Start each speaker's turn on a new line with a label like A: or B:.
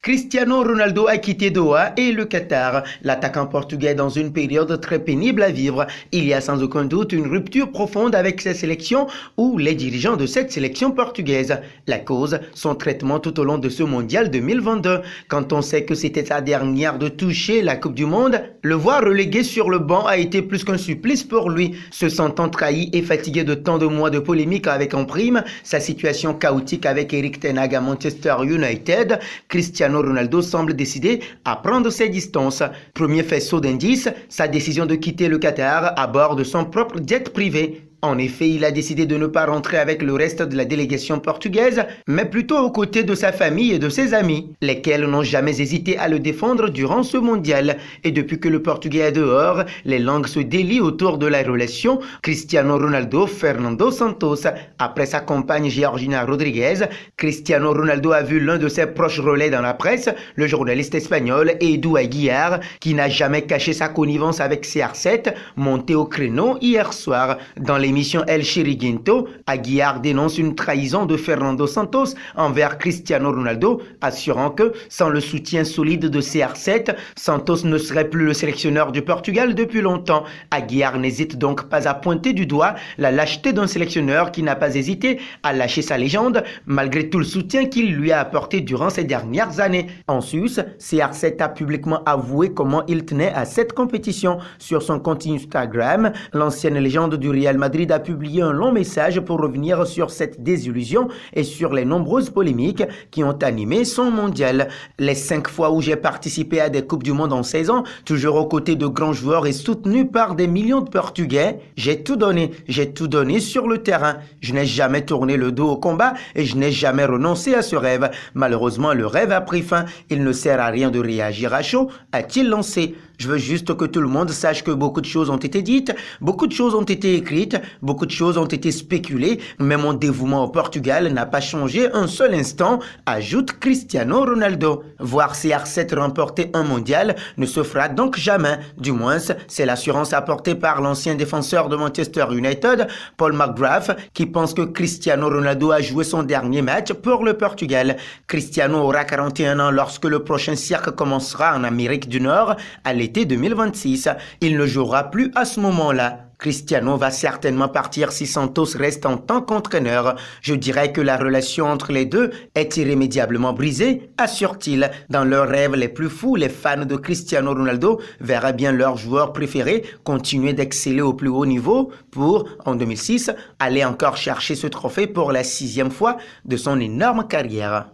A: Cristiano Ronaldo a quitté Doha et le Qatar. L'attaquant portugais dans une période très pénible à vivre. Il y a sans aucun doute une rupture profonde avec sa sélection ou les dirigeants de cette sélection portugaise. La cause, son traitement tout au long de ce mondial 2022. Quand on sait que c'était sa dernière de toucher la Coupe du Monde, le voir relégué sur le banc a été plus qu'un supplice pour lui. Se sentant trahi et fatigué de tant de mois de polémique avec en prime, sa situation chaotique avec Erik ten Hag à Manchester United, Cristiano Ronaldo semble décidé à prendre ses distances. Premier faisceau d'indices, sa décision de quitter le Qatar à bord de son propre jet privé. En effet, il a décidé de ne pas rentrer avec le reste de la délégation portugaise, mais plutôt aux côtés de sa famille et de ses amis, lesquels n'ont jamais hésité à le défendre durant ce mondial. Et depuis que le Portugais est dehors, les langues se délient autour de la relation Cristiano Ronaldo-Fernando Santos. Après sa compagne Georgina Rodriguez, Cristiano Ronaldo a vu l'un de ses proches relais dans la presse, le journaliste espagnol Edu Aguiar, qui n'a jamais caché sa connivence avec CR7, monté au créneau hier soir. Dans l'émission El Chiringuito, Aguiar dénonce une trahison de Fernando Santos envers Cristiano Ronaldo, assurant que, sans le soutien solide de CR7, Santos ne serait plus le sélectionneur du Portugal depuis longtemps. Aguiar n'hésite donc pas à pointer du doigt la lâcheté d'un sélectionneur qui n'a pas hésité à lâcher sa légende, malgré tout le soutien qu'il lui a apporté durant ces dernières années. En sus, CR7 a publiquement avoué comment il tenait à cette compétition. Sur son compte Instagram, l'ancienne légende du Real Madrid a publié un long message pour revenir sur cette désillusion et sur les nombreuses polémiques qui ont animé son mondial. Les 5 fois où j'ai participé à des Coupes du Monde en 16 ans, toujours aux côtés de grands joueurs et soutenu par des millions de Portugais, j'ai tout donné sur le terrain. Je n'ai jamais tourné le dos au combat et je n'ai jamais renoncé à ce rêve. Malheureusement, le rêve a pris fin. Il ne sert à rien de réagir à chaud, a-t-il lancé. Je veux juste que tout le monde sache que beaucoup de choses ont été dites, beaucoup de choses ont été écrites, beaucoup de choses ont été spéculées, mais mon dévouement au Portugal n'a pas changé un seul instant, ajoute Cristiano Ronaldo. Voir CR7 remporter un mondial ne se fera donc jamais. Du moins, c'est l'assurance apportée par l'ancien défenseur de Manchester United, Paul McGrath, qui pense que Cristiano Ronaldo a joué son dernier match pour le Portugal. Cristiano aura 41 ans lorsque le prochain cirque commencera en Amérique du Nord, à l'été 2026. Il ne jouera plus à ce moment-là. Cristiano va certainement partir si Santos reste en tant qu'entraîneur. Je dirais que la relation entre les deux est irrémédiablement brisée, assure-t-il. Dans leurs rêves les plus fous, les fans de Cristiano Ronaldo verraient bien leur joueur préféré continuer d'exceller au plus haut niveau pour, en 2006, aller encore chercher ce trophée pour la 6e fois de son énorme carrière.